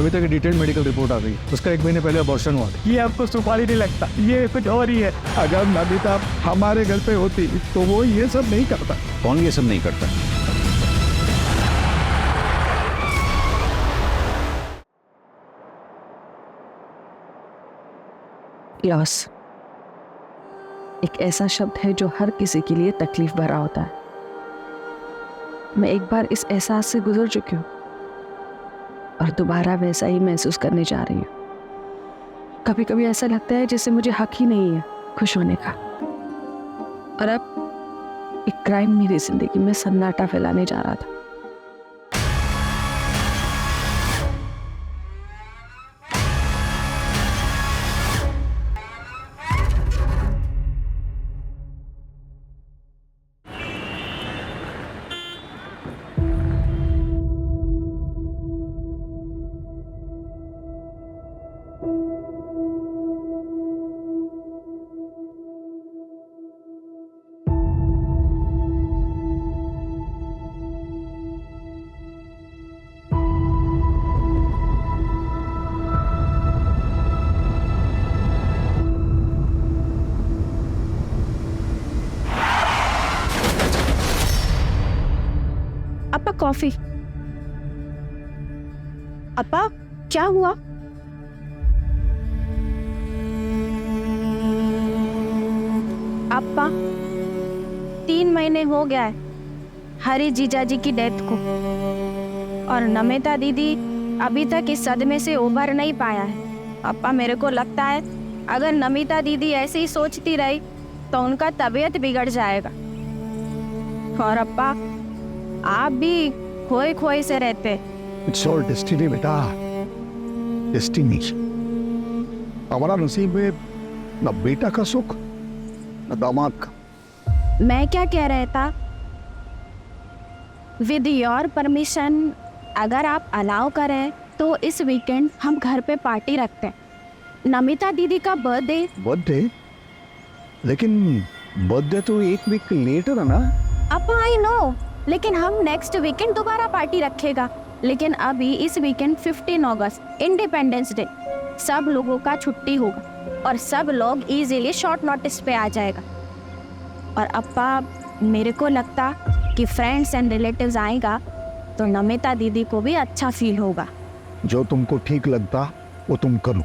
अभी तक detail medical report आ गई, उसका 1 महीने पहले अबॉर्शन हुआ था। ये आपको सुपारी नहीं लगता, ये कुछ और ही है। अगर नमिता हमारे घर पे होती तो वो ये सब नहीं करता। कौन ये सब नहीं करता? लॉस एक ऐसा शब्द है जो हर किसी के लिए तकलीफ भरा होता है। मैं एक बार इस एहसास से गुजर चुकी हूँ और दोबारा वैसा ही महसूस करने जा रही हूँ। कभी कभी ऐसा लगता है जैसे मुझे हक ही नहीं है खुश होने का, और अब एक क्राइम मेरी जिंदगी में सन्नाटा फैलाने जा रहा था। अपा कॉफी। अपा क्या हुआ? अपा 3 महीने हो गया है हरी जीजाजी की डेथ को, और नमिता दीदी अभी तक इस सदमे से उभर नहीं पाया है। अपा मेरे को लगता है अगर नमिता दीदी ऐसे ही सोचती रही तो उनका तबीयत बिगड़ जाएगा। और अपा आप भी खोए खोए से रहते। इट्स ऑल डेस्टिनी बेटा, डेस्टिनी। हमारा नसीब में न बेटा का सुख न दामाद का। मैं क्या कह रहा था, विद योर परमिशन अगर आप अलाउ करें तो इस वीकेंड हम घर पे पार्टी रखते हैं। नमिता दीदी का बर्थडे। बर्थडे? लेकिन बर्थडे तो 1 वीक लेटर है ना। अब आई नो, लेकिन हम नेक्स्ट वीकेंड दोबारा पार्टी रखेगा। लेकिन अभी इस वीकेंड 15 अगस्त इंडिपेंडेंस डे, सब लोगों का छुट्टी होगा और सब लोग इजीली शॉर्ट नोटिस पे आ जाएगा। और अपा मेरे को लगता कि फ्रेंड्स एंड रिलेटिव्स आएगा तो नमिता दीदी को भी अच्छा फील होगा। जो तुमको ठीक लगता वो तुम करो।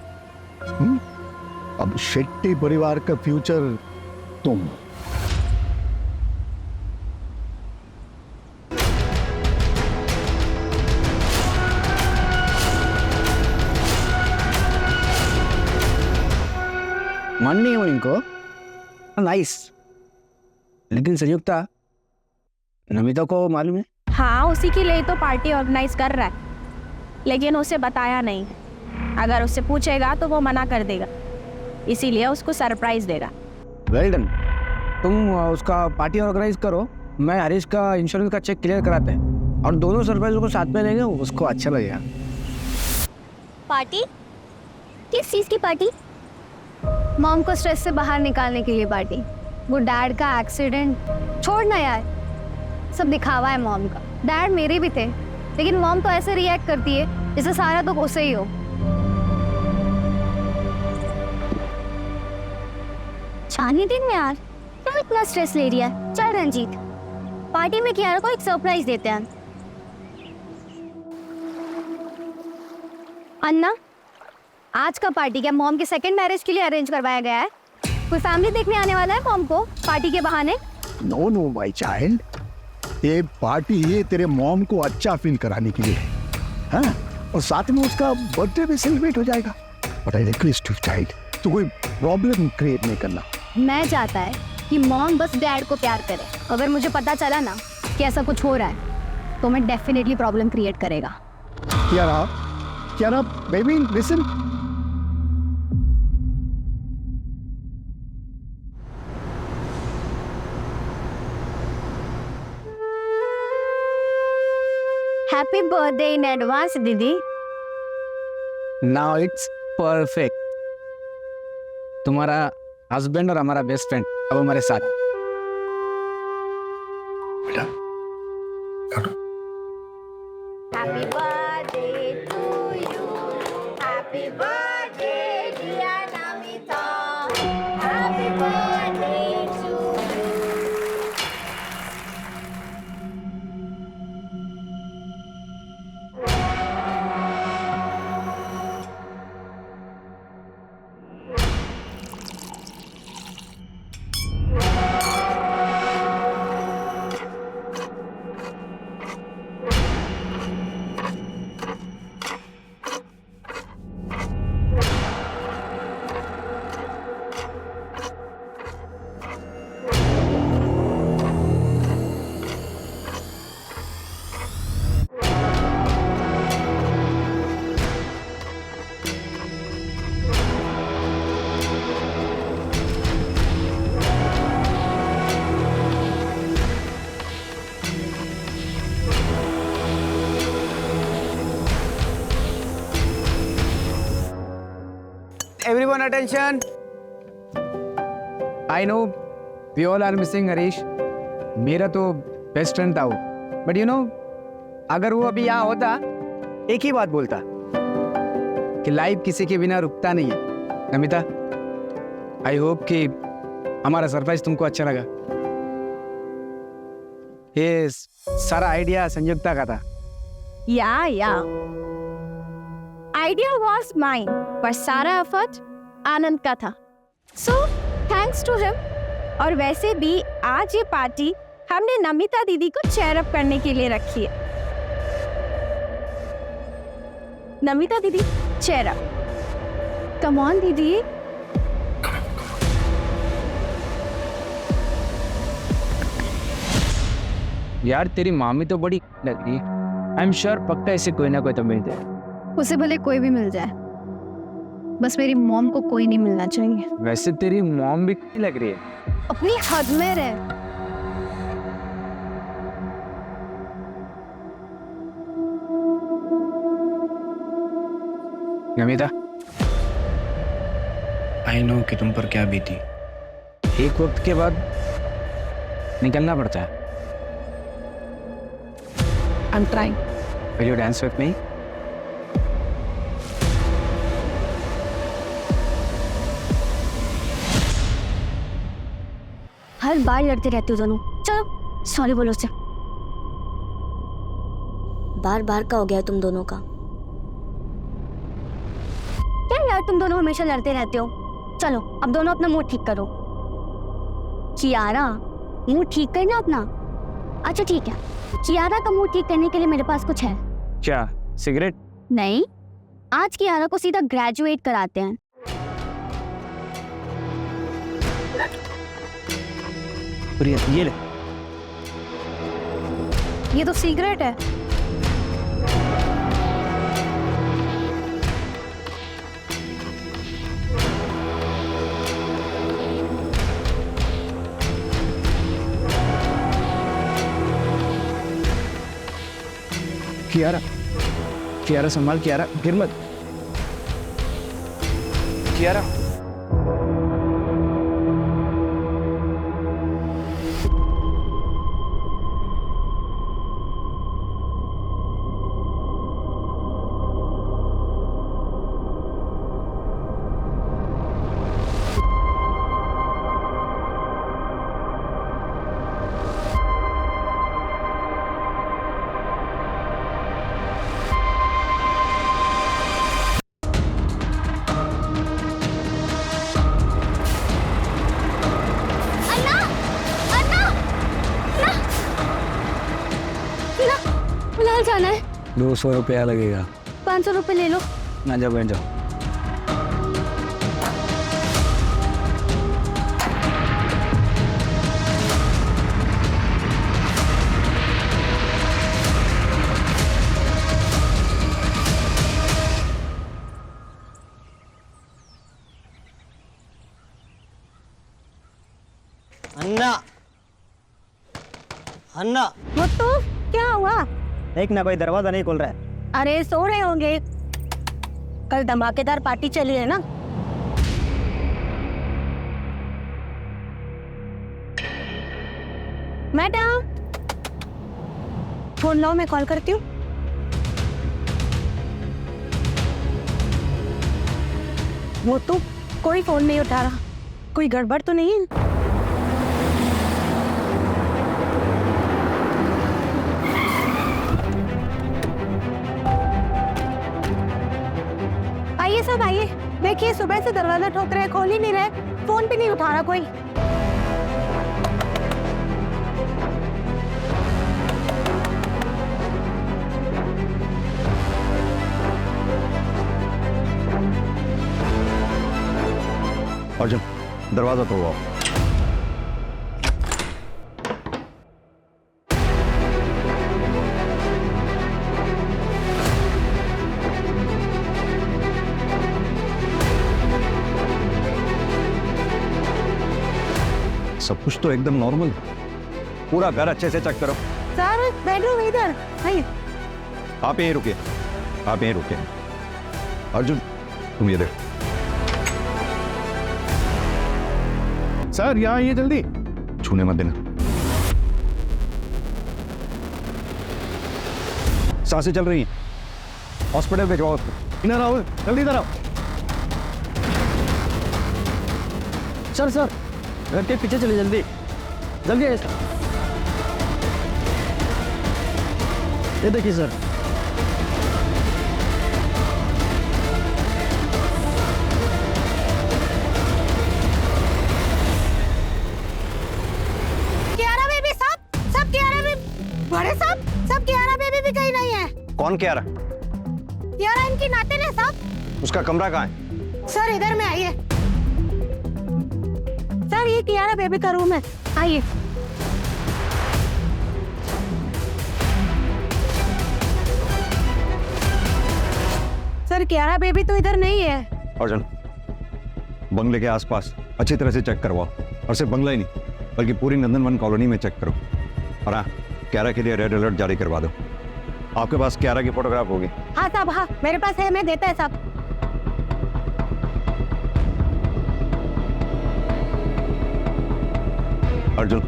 अब शेट्टी परिवार का फ्यूचर तुम। मन नहीं हो इनको। नाइस। लेकिन संयुक्ता, नमिता को मालूम है? हाँ, उसी के लिए तो पार्टी ऑर्गेनाइज कर रहा है, लेकिन उसे बताया नहीं। अगर उससे पूछेगा तो वो मना कर देगा, इसीलिए उसको सरप्राइज देगा। Well done. तुम उसका पार्टी ऑर्गेनाइज करो, मैं हरीश का इंश्योरेंस का चेक क्लियर कराते हैं और दोनों सरप्राइज को साथ में लेंगे, उसको अच्छा लगेगा। पार्टी? किस चीज़ की पार्टी? मॉम को स्ट्रेस से बाहर निकालने के लिए पार्टी। वो डैड का एक्सीडेंट छोड़ना यार, सब दिखावा है मॉम का। डैड मेरे भी थे, लेकिन मॉम तो ऐसे रिएक्ट करती है जैसे सारा दुख उसे ही हो। छानी दिन में यार तुम इतना स्ट्रेस ले रही है। चल रंजीत, पार्टी में कियारा को एक सरप्राइज देते हैं। अन्ना, आज का पार्टी क्या मॉम के सेकंड मैरिज के लिए अरेंज करवाया गया है? कोई फैमिली देखने आने वाला है मॉम को पार्टी के बहाने? नो नो माय चाइल्ड, ये पार्टी ये तेरे मॉम को अच्छा फील कराने के लिए है, हाँ? और साथ में उसका बर्थडे भी सेलिब्रेट हो जाएगा। But I request you child, तो कोई प्रॉब्लम क्रिएट नहीं करना। मैं चाहता है कि मॉम बस डैड को प्यार करे। अगर मुझे पता चला ना कि ऐसा कुछ हो रहा है तो मैं डेफिनेटली प्रॉब्लम क्रिएट करेगा। क्या baby listen. Happy birthday in advance दीदी। Now it's perfect. तुम्हारा हस्बैंड और हमारा बेस्ट फ्रेंड अब हमारे साथ। बेटा happy birthday to you, Everyone attention. I know we all are missing Harish. मेरा तो बेस्ट फ्रेंड था वो. But you know, अगर वो अभी यहाँ होता, एक ही बात बोलता कि लाइफ किसी के बिना रुकता नहीं है. नमिता, I hope कि हमारा सरप्राइज तुमको अच्छा लगा. ये सारा आइडिया संयुक्ता का था. Yeah. Idea was mine, पर सारा एफर्ट आनंद का था. So thanks to him. और वैसे भी आज ये पार्टी हमने नमिता दीदी को चेयर अप करने के लिए रखी है. नमिता दीदी चेयर अप. कम ऑन दीदी. यार तेरी मामी तो बड़ी लग रही है. आई एम श्योर पक्का ऐसे कोई ना कोई तो मिलते हैं. उसे भले कोई भी मिल जाए, बस मेरी मॉम को कोई नहीं मिलना चाहिए. वैसे तेरी मॉम भी लग रही है. अपनी हद में रहे. नमिता, आई नो कि तुम पर क्या बीती. एक वक्त के बाद निकलना पड़ता है. I'm trying. Will you dance with me? हर बार लड़ते रहते हो दोनों. चलो सॉरी बोलो उसे. बार बार का हो गया तुम दोनों का. क्या यार तुम दोनों हमेशा लड़ते रहते हो. चलो अब दोनों अपना मूड ठीक करो. कियारा, मूड ठीक करना अपना. अच्छा ठीक है, कियारा का मूड ठीक करने के लिए मेरे पास कुछ है. क्या सिगरेट? नहीं, आज कियारा को सीधा ग्रेजुएट कराते हैं. ये ले. ये तो सिगरेट है. कियारा, कियारा संभाल. कियारा गिर मत. कियारा. फिलहाल जाना है. 200 रुपया लगेगा. 500 रुपये ले लो. ना जाओ बैठ जाओ. अन्ना, अन्ना, मुत्तू क्या हुआ? देख ना कोई दरवाजा नहीं खोल रहा है. अरे सो रहे होंगे. कल धमाकेदार पार्टी चली है ना. मैडम फोन लाओ, मैं कॉल करती हूँ. वो तो कोई फोन नहीं उठा रहा। कोई गड़बड़ तो नहीं है? आइए सब आइए। देखिए सुबह से दरवाजा ठोक रहे, खोल ही नहीं रहे, फोन भी नहीं उठा रहा कोई। अर्जुन दरवाजा तोड़वाओ। सब कुछ तो एकदम नॉर्मल, पूरा घर अच्छे से चेक करो। सर बेडरूम इधर। आइए। आप यहीं रुकिए, आप यहीं रुकिए। अर्जुन तुम ये देखो। सर यहाँ आइए जल्दी। छूने मत देना। सांसें चल रही हैं, हॉस्पिटल भिजवाओ उसको। इधर आओ, जल्दी इधर आओ। सर घर के पीछे चलिए, जल्दी जल्दी आइए सर। ये देखिए सर। कियारा बेबी साहब, सब कियारा बेबी, बड़े साहब सब कियारा बेबी भी कहीं नहीं है। कौन कह रहा? कियारा इनकी नातिन है साहब। उसका कमरा कहाँ है? सर इधर में आइए। सर ये कियारा बेबी का रूम है, आइए। सर कियारा बेबी तो इधर नहीं है। अर्जुन बंगले के आसपास अच्छी तरह से चेक करवाओ, और सिर्फ बंगला ही नहीं बल्कि पूरी नंदनवन कॉलोनी में चेक करो। और हाँ, क्यारा के लिए रेड अलर्ट जारी करवा दो। आपके पास क्यारा की फोटोग्राफ होगी? हाँ साहब, हाँ मेरे पास है, मैं देता है साहब। अर्जुन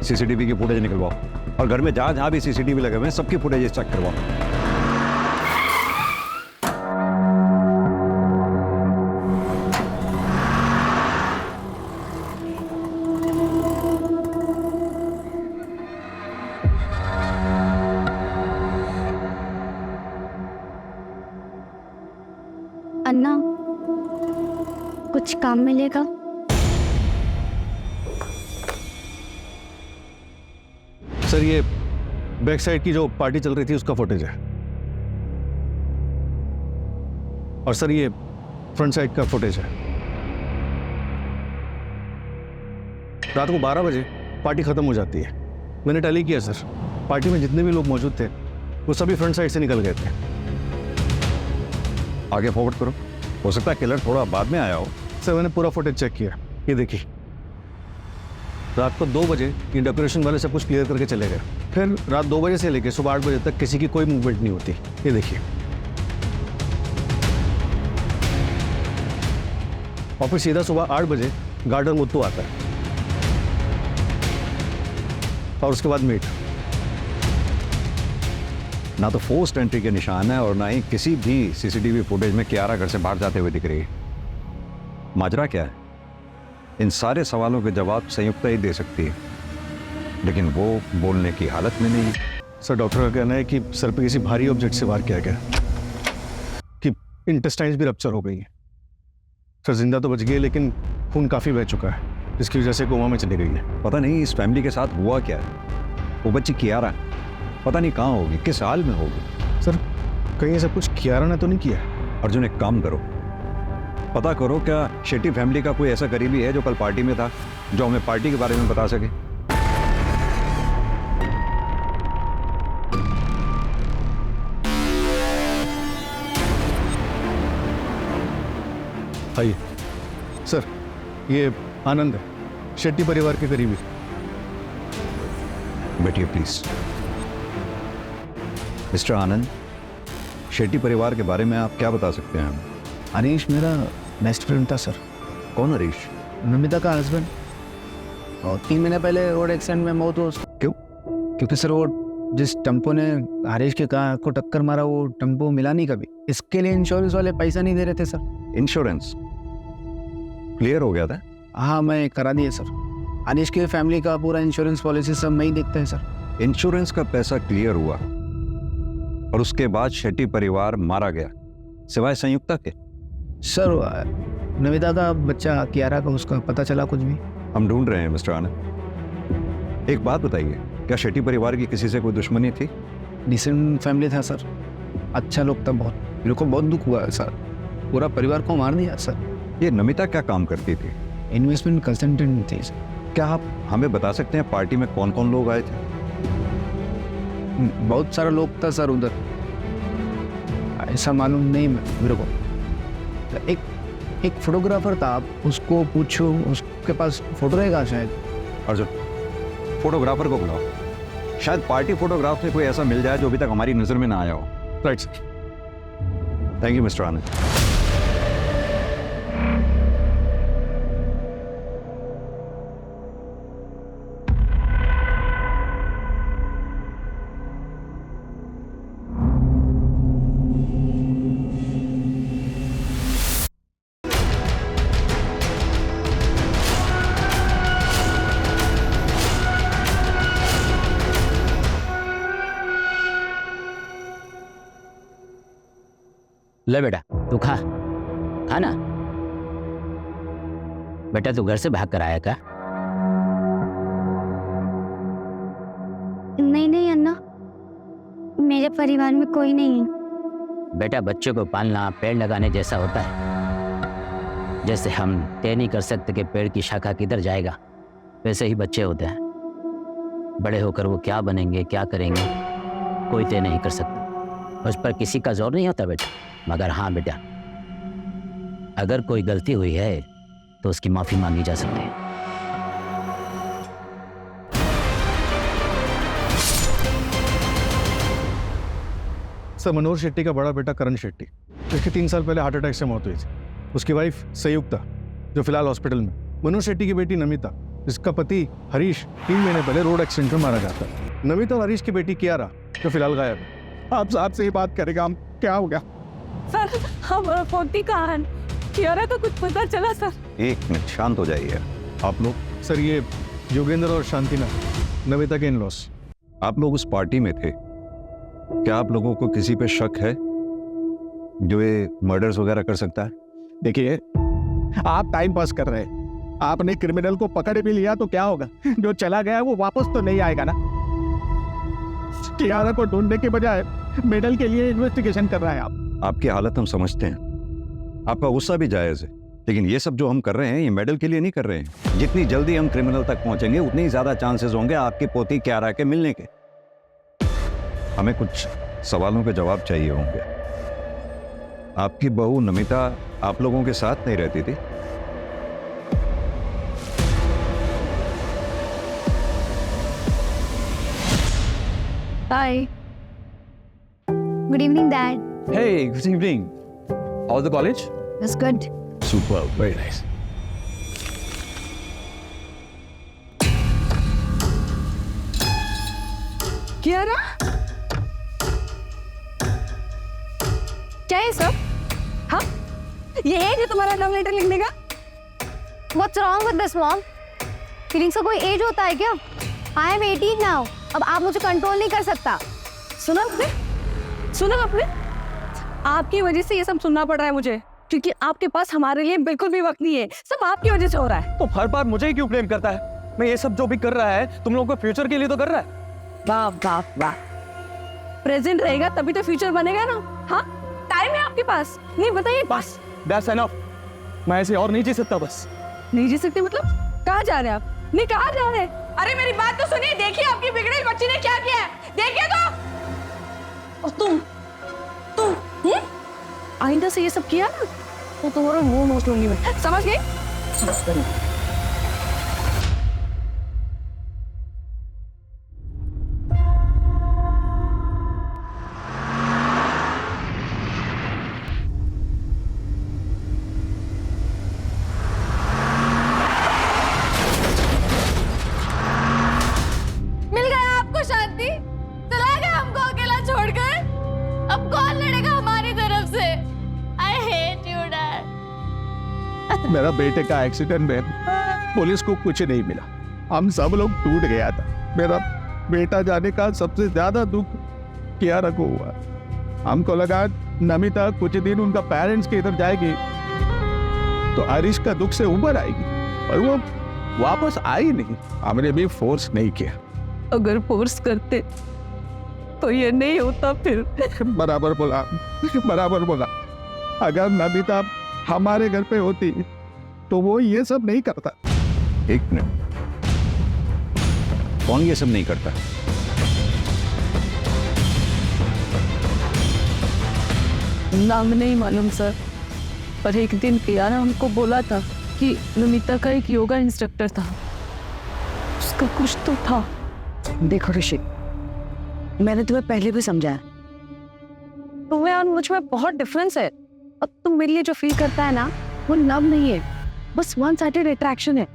सीसीटीवी की फुटेज निकलवाओ, और घर में जहां जहां भी सीसीटीवी लगे हुए हैं सबकी फुटेज चेक करवाओ। अन्ना कुछ काम मिलेगा? सर ये बैक साइड की जो पार्टी चल रही थी उसका फुटेज है, और सर ये फ्रंट साइड का फुटेज है। रात को 12 बजे पार्टी खत्म हो जाती है। मैंने टैली किया सर, पार्टी में जितने भी लोग मौजूद थे वो सभी फ्रंट साइड से निकल गए थे। आगे फॉरवर्ड करो, हो सकता है किलर थोड़ा बाद में आया हो। सर मैंने पूरा फुटेज चेक किया, ये देखिए। रात को 2 बजे ये डेकोरेशन वाले सब कुछ क्लियर करके चले गए। फिर रात 2 बजे से लेकर सुबह 8 बजे तक किसी की कोई मूवमेंट नहीं होती, ये देखिए। और फिर सीधा सुबह 8 बजे गार्डन मुत्तू आता है, और उसके बाद मीट। ना तो फोर्स्ड एंट्री के निशान है और ना ही किसी भी सीसीटीवी फुटेज में कियारा घर से बाहर जाते हुए दिख रही है। माजरा क्या है? इन सारे सवालों के जवाब संयुक्ता ही दे सकती है, लेकिन वो बोलने की हालत में नहीं है। सर डॉक्टर का कहना है कि सर पे किसी भारी ऑब्जेक्ट से वार किया गया, कि इंटेस्टाइन्स भी रप्चर हो गई है। सर जिंदा तो बच गई, लेकिन खून काफ़ी बह चुका है, जिसकी वजह से कोमा में चली गई है। पता नहीं इस फैमिली के साथ हुआ क्या है। वो बच्ची कियारा पता नहीं कहाँ होगी, किस हाल में होगी। सर कहीं ऐसा कुछ कियारा ने तो नहीं किया? अर्जुन एक काम करो, पता करो क्या शेट्टी फैमिली का कोई ऐसा करीबी है जो कल पार्टी में था, जो हमें पार्टी के बारे में बता सके। आइए सर, ये आनंद है, शेट्टी परिवार के करीबी। बैठिए प्लीज। मिस्टर आनंद, शेट्टी परिवार के बारे में आप क्या बता सकते हैं? अनीश मेरा बेस्ट फ्रेंड था सर। कौन हरीश? नमिता का हस्बैंड। और 3 महीने पहले रोड एक्सीडेंट में मौत हुई उसकी। क्यों? क्योंकि सर वो जिस टम्पो ने हरीश के कार को टक्कर मारा वो टम्पो मिला नहीं कभी। इसके लिए इंश्योरेंस वाले पैसा नहीं दे रहे थे सर। इंश्योरेंस क्लियर हो गया था? हाँ मैं करा दिए सर। हरीश के फैमिली का पूरा इंश्योरेंस पॉलिसी सब मैं ही देखता है सर। इंश्योरेंस का पैसा क्लियर हुआ और उसके बाद शेट्टी परिवार मारा गया, सिवाय संयुक्ता के? सर नविता का बच्चा कियारा का उसका पता चला कुछ भी? हम ढूंढ रहे हैं मिस्टर आनंद। एक बात बताइए, क्या शेट्टी परिवार की किसी से कोई दुश्मनी थी? डिसेंट फैमिली था सर, अच्छा लोग था बहुत। मेरे को बहुत दुख हुआ सर, पूरा परिवार को मार दिया सर। ये नमिता क्या काम करती थी? इन्वेस्टमेंट कंसल्टेंट थी सर। क्या आप हमें बता सकते हैं पार्टी में कौन कौन लोग आए थे? बहुत सारा लोग था सर उधर, ऐसा मालूम नहीं मेरे को। एक फोटोग्राफर था, आप उसको पूछो, उसके पास फोटो रहेगा शायद। अर्जुन, फोटोग्राफर को बुलाओ, शायद पार्टी फोटोग्राफ में कोई ऐसा मिल जाए जो अभी तक हमारी नजर में ना आया हो। Right sir. Thank you mister Anand. ले बेटा तू खा ना। बेटा तू घर से भाग कर आया क्या? नहीं अन्ना, मेरे परिवार में कोई नहीं है। बेटा बच्चे को पालना पेड़ लगाने जैसा होता है। जैसे हम तय नहीं कर सकते कि पेड़ की शाखा किधर जाएगा, वैसे ही बच्चे होते हैं। बड़े होकर वो क्या बनेंगे क्या करेंगे कोई तय नहीं कर सकता, उस पर किसी का जोर नहीं होता बेटा। मगर हाँ बेटा, अगर कोई गलती हुई है तो उसकी माफी मांगी जा सकती है। सर मनोहर शेट्टी का बड़ा बेटा करण शेट्टी, जिसकी 3 साल पहले हार्ट अटैक से मौत हुई थी। उसकी वाइफ संयुक्ता जो फिलहाल हॉस्पिटल में। मनोहर शेट्टी की बेटी नमिता, जिसका पति हरीश 3 महीने पहले रोड एक्सीडेंट में मारा गया था। नमिता और हरीश की बेटी कियारा जो फिलहाल गायब है। आप साहब से ही बात करेगा हम, क्या हो गया? सर हमारा फोटी कहाँ है? कियारा का कुछ पता चला सर? एक मिनट शांत हो जाइए आप लोग। सर ये योगेंद्र और शांतिना नमिता के इन-लॉस। आप लोग उस पार्टी में थे, क्या आप लोगों को किसी पे शक है जो ये मर्डर्स वगैरह कर सकता है? देखिए आप टाइम पास कर रहे हैं, आपने क्रिमिनल को पकड़ भी लिया तो क्या होगा? जो चला गया वो वापस तो नहीं आएगा ना। कियारा को ढूंढने के बजाय मेडल के लिए इन्वेस्टिगेशन कर रहा है आप। आपकी हालत हम समझते हैं, आपका गुस्सा भी जायज है, लेकिन ये सब जो हम कर रहे हैं ये मेडल के लिए नहीं कर रहे हैं। जितनी जल्दी हम क्रिमिनल तक पहुंचेंगे उतनी ही ज्यादा चांसेस होंगे आपकी पोती कियारा के मिलने के। हमें कुछ सवालों के जवाब चाहिए होंगे। आपकी बहू नमिता आप लोगों के साथ नहीं रहती थी? Hi. Good evening, Dad. Hey, good evening. How's the college? That's good. Superb, very nice. Kiara क्या है सब? हाँ ये है जो तुम्हारा लव लेटर लिखने का? What's wrong with this, Mom? Feelings का कोई एज होता है क्या? I am 18 now. अब आप मुझे कंट्रोल नहीं कर सकता। सुना आपने? आपकी वजह से ये सब सुनना पड़ रहा है मुझे, क्योंकि आपके पास हमारे लिए बिल्कुल भी वक्त नहीं है। सब आपकी वजह से हो रहा है। तो हर बार मुझे ही क्यों ब्लेम करता है? मैं ये सब जो भी कर रहा है तुम लोगों को फ्यूचर के लिए तो कर रहा है। वाह वाह वाह, प्रेजेंट रहेगा तभी तो फ्यूचर बनेगा ना। हाँ टाइम है आपके पास, नहीं बताइए। बस दैट्स एनफ, मैं ऐसे और नहीं जी सकता। बस नहीं जी सकते मतलब? कहाँ जा रहे हैं आप? नहीं कहाँ जा रहे हैं? अरे मेरी बात तो सुनिए, देखिए आपकी बिगड़ेल बच्ची ने क्या किया है, देखिए तो। और तुम आइंदा से ये सब किया ना तो तुम्हारा मुंह नोच लूंगी मैं, समझ गई? मिल गया आपको शांति? चला मेरा बेटे का एक्सीडेंट में पुलिस को कुछ नहीं मिला, हम सब लोग टूट गया था। मेरा बेटा जाने का सबसे ज्यादा दुख कियारा को हुआ। हमको लगा नमिता कुछ दिन उनका पेरेंट्स के इधर जाएगी तो हरीश का दुख से उबर आएगी, और वो वापस आई नहीं। हमने भी फोर्स नहीं किया। अगर फोर्स करते तो ये नहीं होता फिर। बराबर बोला। अगर नमिता हमारे घर पे होती तो वो ये सब नहीं करता। एक मिनट, कौन ये सब नहीं करता? नाम नहीं मालूम सर, पर एक दिन कियारा हमको बोला था कि नमिता का एक योगा इंस्ट्रक्टर था, उसका कुछ तो था। देखो ऋषि, मैंने तुम्हें पहले भी समझाया, तुम्हें और मुझ में बहुत डिफरेंस है। अब तुम मेरे लिए जो फील करता है ना, वो लव नहीं है, बस वन साइडेड अट्रैक्शन है।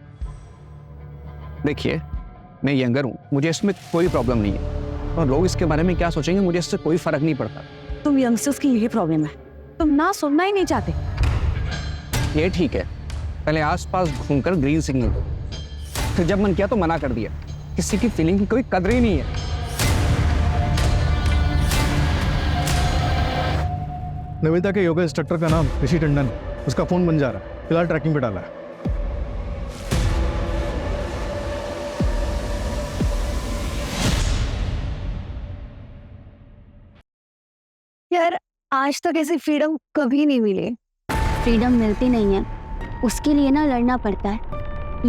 देखिए, मैं यंगर हूँ, मुझे इसमें कोई प्रॉब्लम नहीं है, और लोग इसके बारे में क्या सोचेंगे मुझे इससे कोई फर्क नहीं पड़ता। तुम यंगस्टर्स की यही प्रॉब्लम है, तुम ना सुनना ही नहीं चाहते। ये ठीक है, पहले आसपास घूमकर ग्रीन सिग्नल दो, फिर जब मन किया तो मना कर दिया। किसी की फीलिंग की कोई कदर ही नहीं है। नमिता के योगा इंस्ट्रक्टर का नाम ऋषि टंडन, उसका फोन बन जा रहा है, फिलहाल ट्रैकिंग पे डाला है। यार आज तक ऐसी फ्रीडम कभी नहीं मिली। फ्रीडम मिलती नहीं है, उसके लिए ना लड़ना पड़ता है।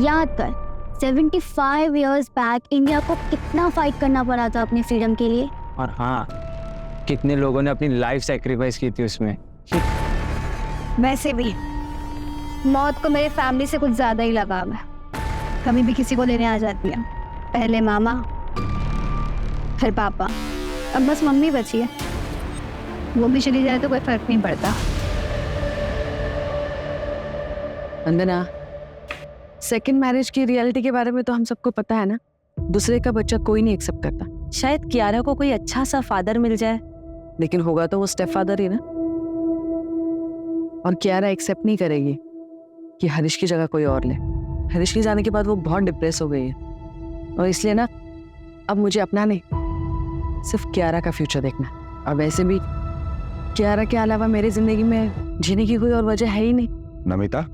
याद कर 75 इयर्स बैक इंडिया को कितना फाइट करना पड़ा था अपनी फ्रीडम के लिए। और हाँ, कितने लोगों ने अपनी लाइफ सैक्रिफाइस की थी उसमें। वैसे भी मौत को मेरे फैमिली से कुछ ज्यादा ही लगाव है। कभी भी किसी को लेने आ जाती है, पहले मामा फिर पापा, अब बस मम्मी बची है। वो भी चली जाए तो कोई फर्क नहीं पड़ता। वंदना, सेकंड मैरिज की रियलिटी के बारे में तो हम सबको पता है ना। दूसरे का बच्चा कोई नहीं एक्सेप्ट करता। शायद कियारा को कोई अच्छा सा फादर मिल जाए, लेकिन होगा तो वो स्टेप फादर ही ना। और कियारा एक्सेप्ट नहीं करेगी कि हरीश की जगह कोई और ले। हरीश के जाने के बाद वो बहुत डिप्रेस हो गई है, और इसलिए ना अब मुझे अपना नहीं, सिर्फ कियारा का फ्यूचर देखना। और वैसे भी कियारा के अलावा मेरी जिंदगी में जीने की कोई और वजह है ही नहीं। नमिता,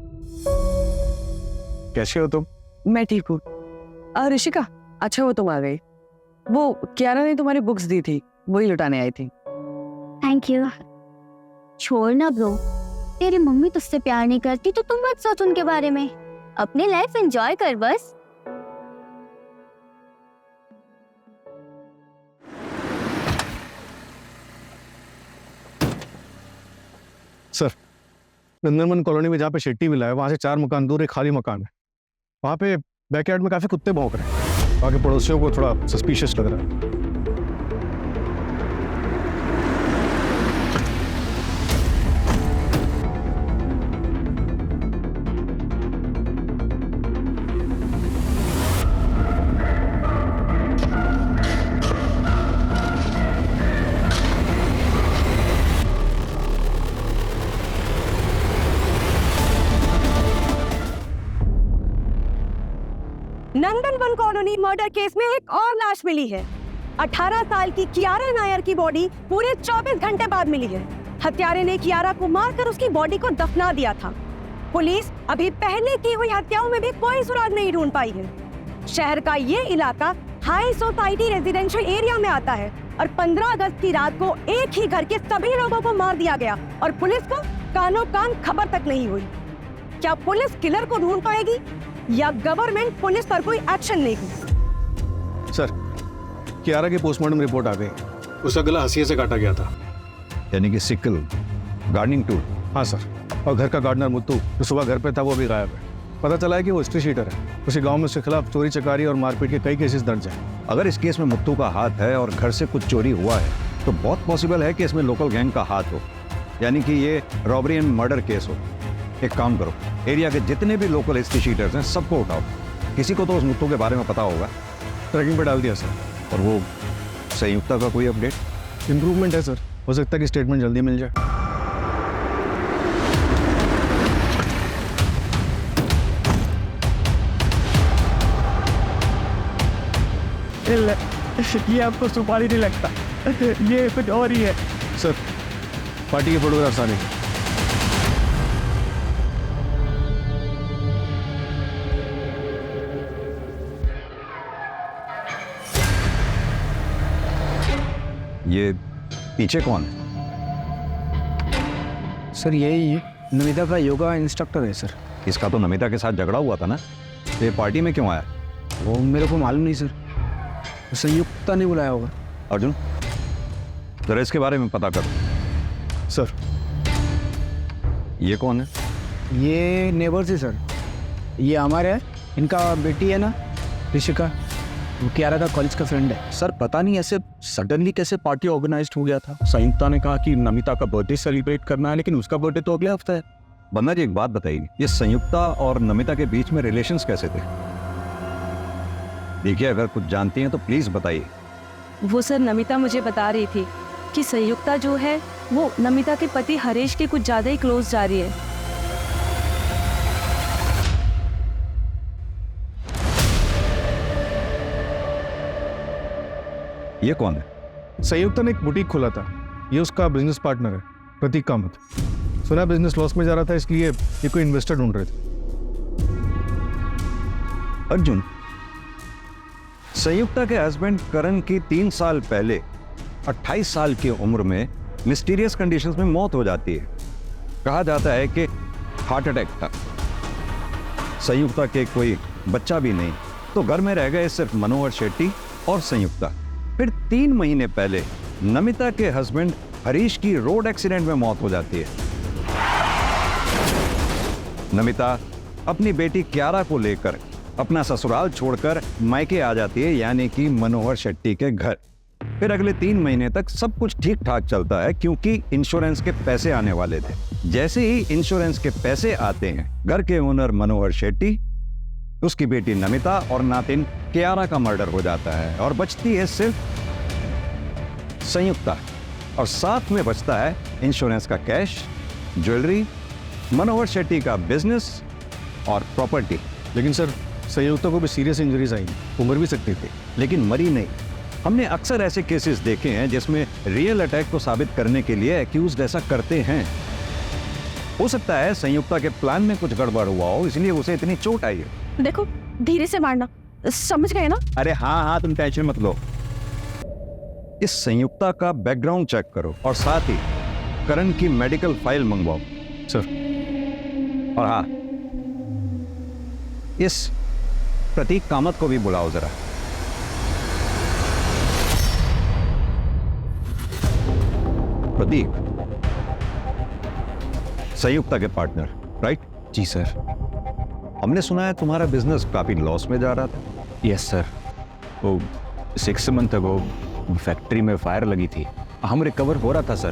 कैसे हो तुम? मैं ठीक हूँ। ऋषिका, अच्छा वो तुम आ गई। वो कियारा ने तुम्हारी बुक्स दी थी, वही लुटाने आई थी। Thank you. छोड़ ना ब्रो, तेरी मम्मी तुझसे प्यार नहीं करती तो तुम मत सोच उनके बारे में, अपनी लाइफ एंजॉय कर बस। सर, नंदनवन कॉलोनी में जहाँ पे शेट्टी विला है, वहाँ से 4 मकान दूर एक खाली मकान है। वहाँ पे बैकयार्ड में काफी कुत्ते भौंक रहे हैं। वहाँ के पड़ोसियों को थोड़ा सस्पिशियस लग रहा है। नंदनवन कॉलोनी मर्डर केस में एक और लाश मिली है। 18 साल की कियारा नायर की बॉडी पूरे 24 घंटे बाद मिली है। हत्यारे ने कियारा को मारकर उसकी बॉडी को दफना दिया था। पुलिस अभी पहले की हुई हत्याओं में भी कोई सुराग नहीं ढूंढ पाई है। शहर का ये इलाका हाई सोसाइटी रेजिडेंशियल एरिया में आता है, और 15 अगस्त की रात को एक ही घर के सभी लोगों को मार दिया गया, और पुलिस को कानों कान खबर तक नहीं हुई। क्या पुलिस किलर को ढूंढ पाएगी, या गवर्नमेंट पुलिस पर कोई एक्शन लेगी? सर, कियारा की पोस्टमार्टम रिपोर्ट आ गई। उसका गला हंसिया से काटा गया था। यानी कि सिकल गार्डनिंग टूल? हाँ सर, और घर का गार्डनर मुत्तू जो सुबह घर पे था वो भी गायब है। पता चला है कि वो हिस्ट्री शीटर है। उसी गांव में उसके खिलाफ चोरी चकारी और मारपीट के कई केसेस दर्ज हैं। अगर इस केस में मुत्तू का हाथ है और घर से कुछ चोरी हुआ है, तो बहुत पॉसिबल है कि इसमें लोकल गैंग का हाथ हो, यानी कि ये रॉबरी एंड मर्डर केस हो। एक काम करो, एरिया के जितने भी लोकल हिस्ट्री शीटर्स हैं सबको उठाओ। किसी को तो उस मुत्तू के बारे में पता होगा। ट्रैकिंग पे डाल दिया सर। और वो संयुक्ता का कोई अपडेट? इम्प्रूवमेंट है सर, हो सकता है कि स्टेटमेंट जल्दी मिल जाए। ये आपको सुपारी नहीं लगता, ये कुछ और ही है। सर पार्टी के फोटोग्राफ्स आने। ये पीछे कौन है? सर यही नमिता का योगा इंस्ट्रक्टर है सर। इसका तो नमिता के साथ झगड़ा हुआ था ना, ये पार्टी में क्यों आया? वो मेरे को मालूम नहीं सर, संयुक्ता ने बुलाया होगा। अर्जुन जरा इसके बारे में पता कर। सर ये कौन है? ये नेबर्स है सर, ये हमारे है, इनका बेटी है ना ऋषिका, वो कियारा का कॉलेज का फ्रेंड है। सर पता नहीं ऐसे सडनली कैसे पार्टी ऑर्गेनाइज्ड हो गया था। संयुक्ता ने कहा कि नमिता का बर्थडे सेलिब्रेट करना है, लेकिन उसका बर्थडे तो अगले हफ्ते है। बंदा जी एक बात बताइए, ये संयुक्ता और नमिता के बीच में रिलेशंस कैसे थे? देखिए अगर कुछ जानती हैं तो प्लीज बताइए। वो सर नमिता मुझे बता रही थी कि संयुक्ता जो है वो नमिता के पति हरीश के कुछ ज़्यादा ही क्लोज जा रही है। ये कौन है? संयुक्ता ने एक बुटीक खोला था, ये उसका बिजनेस पार्टनर है प्रतीक कामत। सुना बिजनेस लॉस में जा रहा था, इसलिए ये कोई इन्वेस्टर ढूंढ रहे थे। अर्जुन, संयुक्ता के हस्बैंड करण की 3 साल पहले 28 साल की उम्र में मिस्टीरियस कंडीशंस में मौत हो जाती है। कहा जाता है कि हार्ट अटैक था। संयुक्ता के कोई बच्चा भी नहीं, तो घर में रह गए सिर्फ मनोहर शेट्टी और संयुक्ता। फिर 3 महीने पहले नमिता के हस्बैंड हरीश की रोड एक्सीडेंट में मौत हो जाती है। नमिता अपनी बेटी कियारा को लेकर अपना ससुराल छोड़कर मायके आ जाती है, यानी कि मनोहर शेट्टी के घर। फिर अगले 3 महीने तक सब कुछ ठीक ठाक चलता है, क्योंकि इंश्योरेंस के पैसे आने वाले थे। जैसे ही इंश्योरेंस के पैसे आते हैं, घर के ओनर मनोहर शेट्टी, उसकी बेटी नमिता और नातिन कियारा का मर्डर हो जाता है और बचती है सिर्फ संयुक्ता। और साथ में बचता है इंश्योरेंस का कैश, ज्वेलरी, मनोहर शेट्टी का बिजनेस और प्रॉपर्टी। लेकिन सर संयुक्ता को भी सीरियस इंजरीज आई, वो मर भी सकती थी। लेकिन मरी नहीं। हमने अक्सर ऐसे केसेस देखे हैं जिसमें रियल अटैक को साबित करने के लिए एक्यूज्ड ऐसा करते हैं। हो सकता है संयुक्ता के प्लान में कुछ गड़बड़ हुआ हो, इसलिए उसे इतनी चोट आई है। देखो धीरे से मारना, समझ गए ना? अरे हाँ, तुम टेंशन मत लो। इस संयुक्ता का बैकग्राउंड चेक करो और साथ ही करण की मेडिकल फाइल मंगवाओ। सर। और हाँ, इस प्रतीक कामत को भी बुलाओ जरा। प्रतीक, संयुक्ता के पार्टनर, राइट? जी सर। हमने सुना है तुम्हारा बिजनेस काफी लॉस में जा रहा था। यस सर, वो 6 मंथ अगो फैक्ट्री में फायर लगी थी। हम रिकवर हो रहा था सर,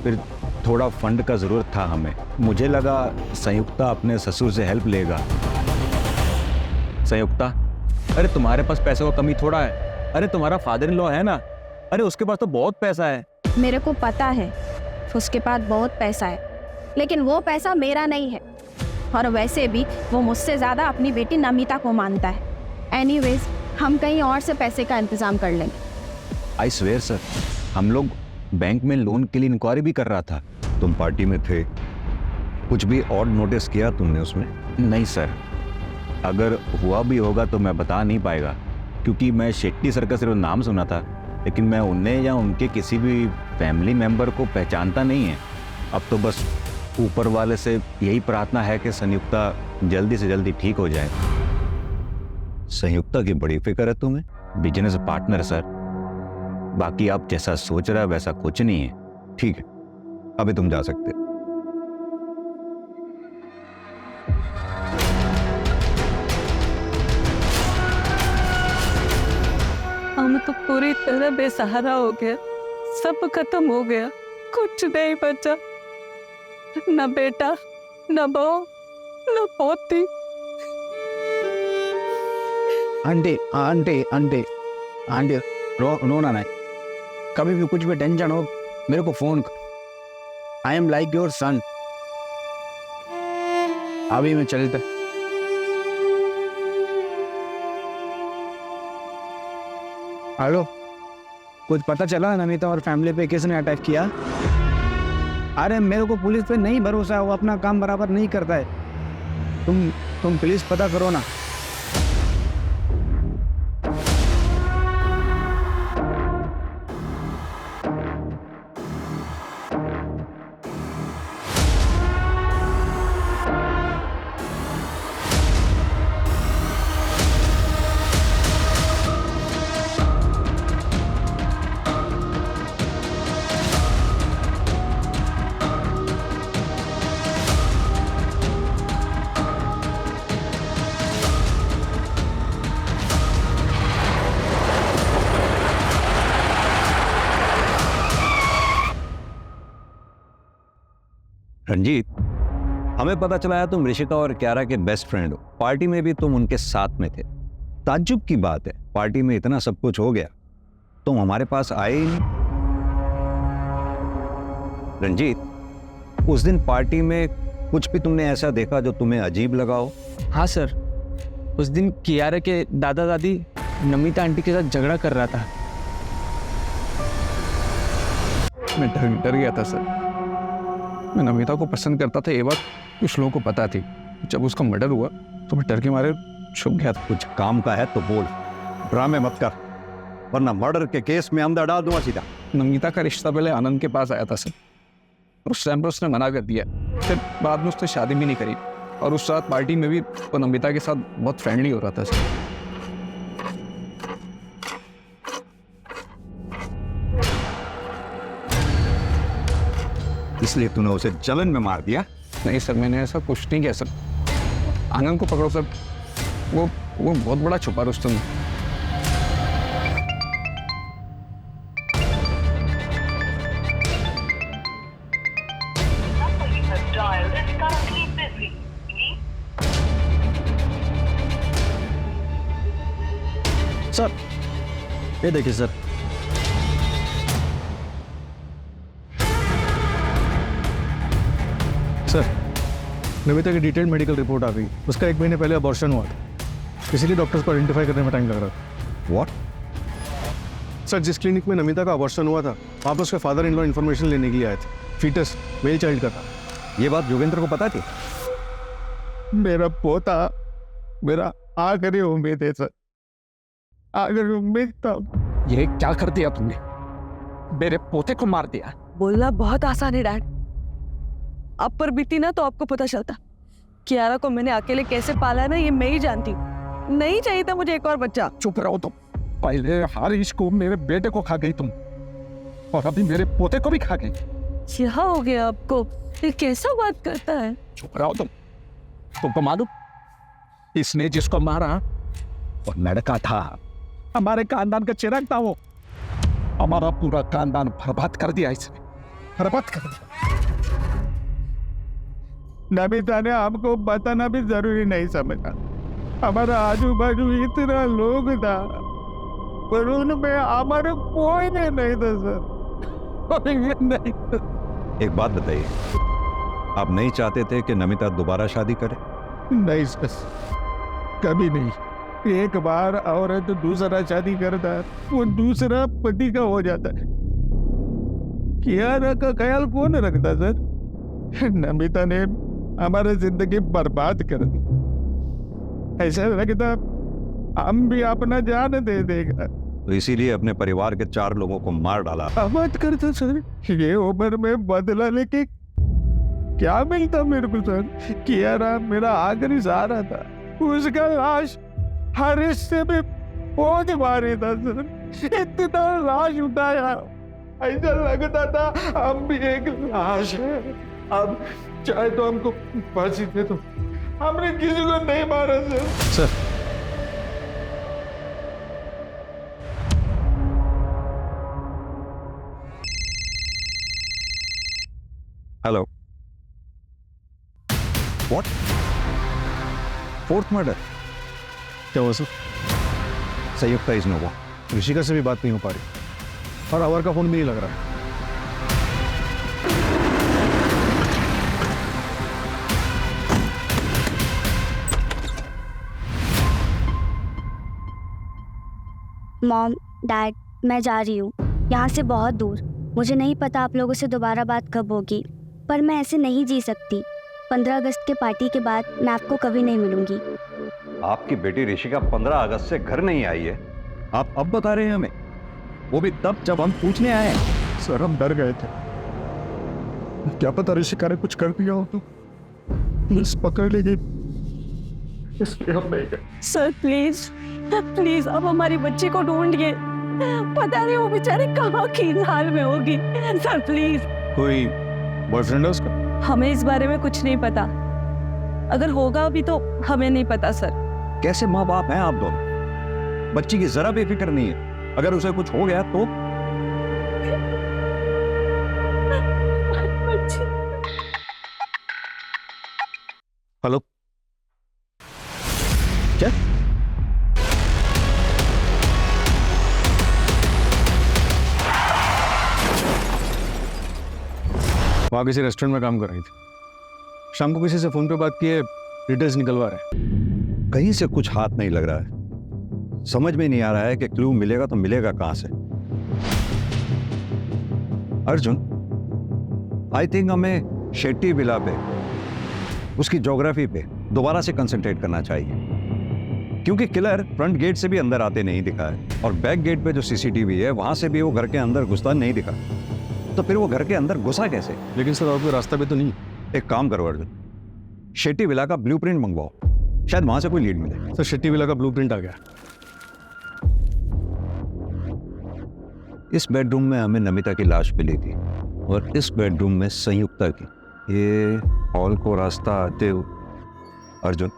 फिर थोड़ा फंड का ज़रूरत था हमें। मुझे लगा संयुक्ता अपने ससुर से हेल्प लेगा। संयुक्ता, अरे तुम्हारे पास पैसे का कमी थोड़ा है। अरे तुम्हारा फादर इन लॉ है ना, अरे उसके पास तो बहुत पैसा है। मेरे को पता है उसके पास बहुत पैसा है, लेकिन वो पैसा मेरा नहीं है। और वैसे भी वो मुझसे ज़्यादा अपनी बेटी नमिता को मानता है। एनीवेज, हम कहीं और से पैसे का इंतजाम कर लेंगे। आई स्वेयर सर, हम लोग बैंक में लोन के लिए इंक्वायरी भी कर रहा था। तुम पार्टी में थे, कुछ भी और नोटिस किया तुमने उसमें? नहीं सर, अगर हुआ भी होगा तो मैं बता नहीं पाएगा, क्योंकि मैं शेट्टी सर का सिर्फ नाम सुना था, लेकिन मैं उन्हें या उनके किसी भी फैमिली मेंबर को पहचानता नहीं है। अब तो बस ऊपर वाले से यही प्रार्थना है कि संयुक्ता जल्दी से जल्दी ठीक हो जाए। संयुक्ता की बड़ी फिक्र है तुम्हें? बिजनेस पार्टनर सर, बाकी आप जैसा सोच रहे हैं वैसा कुछ नहीं है। ठीक है, अभी तुम जा सकते हो। हम तो पूरी तरह बेसहारा हो गया, सब खत्म हो गया, कुछ नहीं बचा। न बेटा, न बहू, न पोती। आंटी आंटी आंटी आंटी, रोना नहीं। कभी भी कुछ भी टेंशन हो मेरे को फोन कर। I am like your son. अभी मैं चलता। हेलो, कुछ पता चला नमिता और फैमिली पे किसने अटैक किया? अरे मेरे को पुलिस पे नहीं भरोसा है, वो अपना काम बराबर नहीं करता है। तुम प्लीज पता करो ना। रंजीत, हमें पता चला है तुम ऋषिका और क्यारा के बेस्ट फ्रेंड हो। पार्टी में भी तुम उनके साथ में थे। ताज्जुब की बात है, पार्टी में इतना सब कुछ हो गया, तुम हमारे पास आए ही नहीं। रंजीत, उस दिन पार्टी में कुछ भी तुमने ऐसा देखा जो तुम्हें अजीब लगा हो? हाँ सर, उस दिन कियारा के दादा दादी नमिता आंटी के साथ झगड़ा कर रहा था। मैं डर गया था सर। मैं नमिता को पसंद करता था, ये बात कुछ लोगों को पता थी। जब उसका मर्डर हुआ तो मैं डर के मारे छुप गया था। कुछ काम का है तो बोल, ड्रामे मत कर, वरना मर्डर के केस में अंदर डाल दूंगा सीधा। नमिता का रिश्ता पहले आनंद के पास आया था सर, उस टाइम पर उसने मना कर दिया। फिर बाद में उसने शादी भी नहीं करी, और उस रात पार्टी में भी वो नमिता के साथ बहुत फ्रेंडली हो रहा था सर। इसलिए तूने उसे जलन में मार दिया? नहीं सर, मैंने ऐसा कुछ नहीं किया सर। आनंद को पकड़ो सर, वो बहुत बड़ा छुपा रुस्तम है। सर ये देखिए सर, सर, नमिता की डिटेल्ड मेडिकल रिपोर्ट आ गई। उसका 1 महीने पहले अबॉर्शन हुआ था, इसीलिए डॉक्टर्स को आइडेंटिफाई करने में टाइम लग रहा था। व्हाट? सर, जिस क्लिनिक में नमिता का अबॉर्शन हुआ था, वहाँ पर उसके फादर इन लॉ इन्फॉर्मेशन लेने के लिए आए थे। फीटस मेल चाइल्ड का था। ये बात जोगेंद्र को पता थी? मेरा पोता मेरा आखिरी उम्मीद है सर, आखिरी उम्मीद था। ये क्या कर दिया तुमने? मेरे पोते को मार दिया। बोलना बहुत आसान है डैड, आप पर बीती ना तो आपको पता चलता। कियारा को मैंने अकेले कैसे पाला है ना, ये मैं ही जानती हूँ। नहीं चाहिए था मुझे एक और बच्चा। चुप रहो तुम। पहले हारिश को, मेरे बेटे को खा गई तुम, और अभी मेरे पोते को भी खा गई। क्या हो गया आपको? ये कैसा बात करता है? चुप रहो तुम। तुमको मालूम, इसने जिसको मारा वो लड़का था, हमारे खानदान का चिराग था। वो हमारा पूरा खानदान बर्बाद कर दिया इसने, बर्बाद कर दिया। नमिता ने हमको बताना भी जरूरी नहीं समझा। हमारा आजू बाजू इतना लोग था, पर उनमें हमारा कोई नहीं था सर, नहीं। एक बात बताइए, आप नहीं चाहते थे कि नमिता दोबारा शादी करे? नहीं सर, कभी नहीं। एक बार औरत दूसरा शादी करता है, वो दूसरा पति का हो जाता है। कियारा का ख्याल कौन रखता सर? नमिता ने हमारी जिंदगी बर्बाद कर दी। ऐसा लगता हम भी अपना जान दे देगा, तो इसीलिए अपने परिवार के 4 लोगों को मार डाला। मत करता सर, ये उम्र में बदला लेके क्या मिलता मेरे को सर? कियारा मेरा आखिरी सहारा था, उसका लाश हर हिस्से में पहुंच मारे था सर। इतना लाश उठाया, ऐसा लगता था हम भी एक लाश है। अब चाहे तो हमको फांसी दे दो, हमने किसी को नहीं मारा sir. Hello, what? 4th murder? क्या हुआ सर? संयुक्त का इसमें हुआ। ऋषिका से भी बात नहीं हो पा रही, और अवर का फोन भी नहीं लग रहा है। मॉम, डैड, मैं जा रही हूँ यहाँ से बहुत दूर। मुझे नहीं पता आप लोगों से दोबारा बात कब होगी, पर मैं ऐसे नहीं जी सकती। 15 अगस्त के पार्टी के बाद मैं आपको कभी नहीं मिलूंगी। आपकी बेटी ऋषिका 15 अगस्त से घर नहीं आई है, आप अब बता रहे हैं हमें? वो भी तब जब हम पूछने आए हैं। सर हम डर गए थे, क्या पता ऋषिका ने कुछ कर दिया हो तो पुलिस पकड़ लेगी, इसलिए हम नहीं गए। सर प्लीज प्लीज अब हमारी बच्ची को ढूंढिए, पता नहीं वो बेचारे कहाँ की हाल में होगी। Sir please. कोई बॉयफ्रेंड है उसका? हमें इस बारे में कुछ नहीं पता, अगर होगा भी तो हमें नहीं पता सर। कैसे माँ बाप हैं आप दोनों? बच्ची की जरा भी फिक्र नहीं है, अगर उसे कुछ हो गया तो? हेलो, क्या? वहाँ किसी रेस्टोरेंट में काम कर रही थी। शाम को किसी से फोन पे बात किए, डिटेल्स निकलवा रहे। कहीं से कुछ हाथ नहीं लग रहा है, समझ में नहीं आ रहा है कि क्लू मिलेगा तो मिलेगा कहां से। अर्जुन, आई थिंक हमें शेट्टी विला पे, उसकी ज्योग्राफी पे दोबारा से कंसंट्रेट करना चाहिए, क्योंकि किलर फ्रंट गेट से भी अंदर आते नहीं दिखा है और बैक गेट पे जो सीसीटीवी है वहां से भी वो घर के अंदर घुसता नहीं दिखा, तो फिर वो घर के अंदर घुसा कैसे? लेकिन सर और कोई रास्ता भी तो नहीं। एक काम करो अर्जुन, शेट्टी विला का ब्लूप्रिंट मंगवाओ, शायद वहां से कोई लीड मिले। सर शेट्टी विला का ब्लूप्रिंट आ गया। इस बेडरूम में हमें नमिता की लाश मिली थी और इस बेडरूम में संयुक्ता की। ये हॉल को रास्ता आते हुए अर्जुन,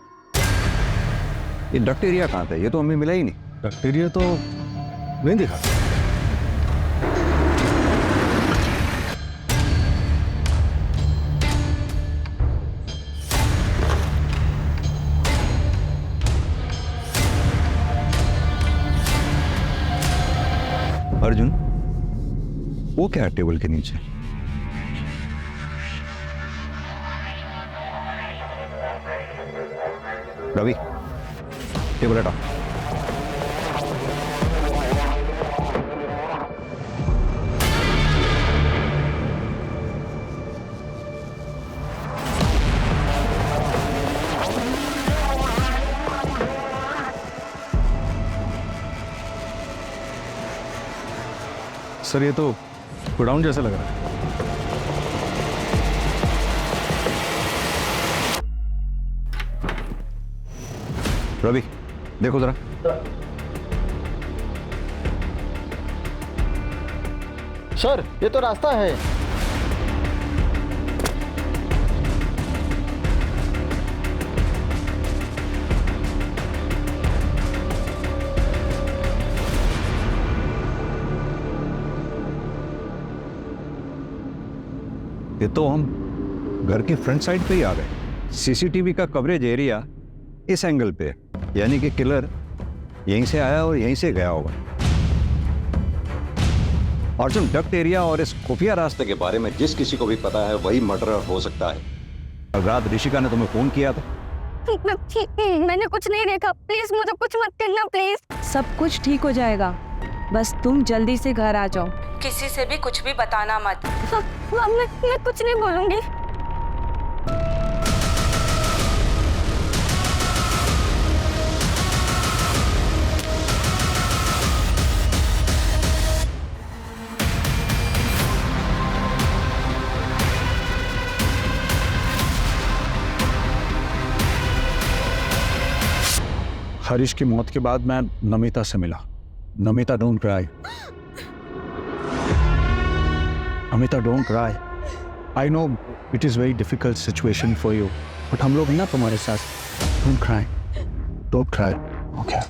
ये डक्ट एरिया कहाँ था? ये तो हमें मिला ही नहीं। डक्ट एरिया तो नहीं दिखा। अर्जुन, वो क्या है टेबल के नीचे? रवि, टेबल हटाओ। सर ये तो गोडाउन जैसा लग रहा है। रवि देखो जरा। सर ये तो रास्ता है। ये तो हम घर के फ्रंट साइड पे ही आ गए। सीसीटीवी का कवरेज एरिया इस एंगल पे है, यानी कि किलर यहीं से आया और यहीं से गया होगा। अर्जुन, डक्ट एरिया और इस खुफिया रास्ते के बारे में जिस किसी को भी पता है वही मर्डरर हो सकता है। और रात ऋषिका ने तुम्हें फोन किया था? मैंने कुछ नहीं देखा, प्लीज मुझे कुछ मत करना प्लीज। सब कुछ ठीक हो जाएगा, बस तुम जल्दी से घर आ जाओ, किसी से भी कुछ भी बताना मत। मैं कुछ नहीं बोलूंगी। हरीश की मौत के बाद मैं नमिता से मिला। Namita, don't cry. Namita, don't cry. I know it is very difficult situation for you, but हम लोग हैं ना तुम्हारे साथ। Don't cry, don't cry, okay?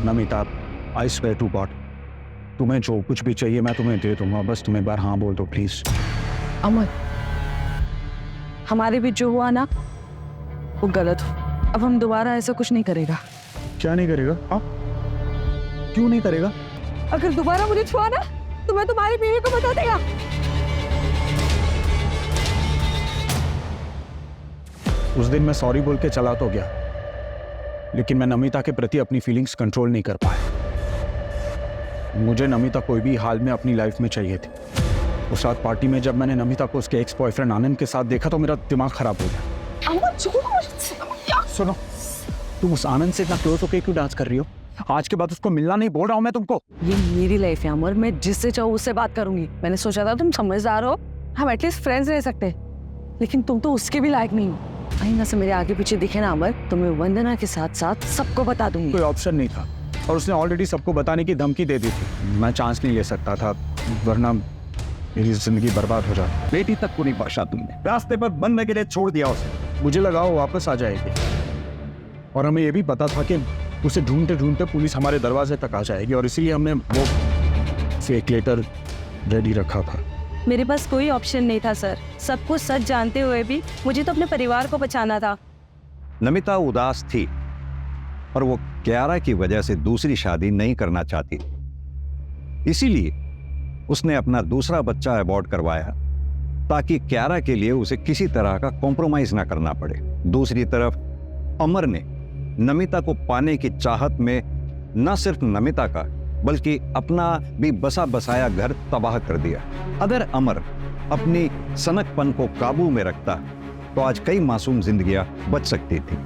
Namita, I swear to God, तुम्हें जो कुछ भी चाहिए मैं तुम्हें दे दूंगा, बस तुम एक बार हाँ बोल दो प्लीज। अमर, हमारे बीच जो हुआ ना वो गलत हो, अब हम दोबारा ऐसा कुछ नहीं करेगा। क्या नहीं करेगा? हाँ, क्यों नहीं करेगा? अगर दोबारा मुझे छुआ ना तो मैं तुम्हारी बीवी को बता देगा। उस दिन मैं सॉरी बोल के चला तो गया, लेकिन मैं नमिता के प्रति अपनी फीलिंग्स कंट्रोल नहीं कर पाया। मुझे नमिता कोई भी हाल में अपनी लाइफ में चाहिए थी। उस रात पार्टी में जब मैंने नमिता को उसके एक्स बॉयफ्रेंड आनंद के साथ देखा तो मेरा दिमाग खराब हो गया। सुनो, तुम उस आनंद से इतना क्लोज होकर क्यों डांस कर रही हो? आज के बाद उसको मिलना नहीं बोल रहा हूं मैं तुमको। ये मेरी लाइफ है अमर, मैं जिससे चाहूँ उससे बात करूंगी। मैंने सोचा था तुम समझदार हो, हम एटलीस्ट फ्रेंड्स रह सकते, लेकिन तुम तो उसके भी लायक नहीं हो। आईना से मेरे आगे पीछे दिखे ना अमर, तो मैं वंदना के साथ साथ सबको बता दूंगी। कोई ऑप्शन नहीं था और उसने ऑलरेडी सबको बताने की धमकी दे दी थी। मैं चांस नहीं ले सकता था, वरना मेरी जिंदगी बर्बाद हो जाती। बेटी तक को नहीं बख्शा तुमने, रास्ते पर बनने के लिए छोड़ दिया उसे। मुझे लगा वो वापस आ जाएगी, और हमें ये भी पता था कि उसे ढूंढते ढूंढते पुलिस हमारे दरवाजे तक आ जाएगी, और इसीलिए हमने वो फेक लेटर रेडी रखा था। मेरे पास कोई ऑप्शन नहीं था सर। सब कुछ सच जानते हुए भी मुझे तो अपने परिवार को बचाना था। नमिता उदास थी और वो क्यारा की वजह से दूसरी शादी नहीं करना चाहती, इसीलिए उसने अपना दूसरा बच्चा अबॉर्ट करवाया ताकि क्यारा के लिए उसे किसी तरह का कॉम्प्रोमाइज ना करना पड़े। दूसरी तरफ अमर ने नमिता को पाने की चाहत में न सिर्फ नमिता का बल्कि अपना भी बसा बसाया घर तबाह कर दिया। अगर अमर अपनी सनकपन को काबू में रखता तो आज कई मासूम जिंदगियां बच सकती थी।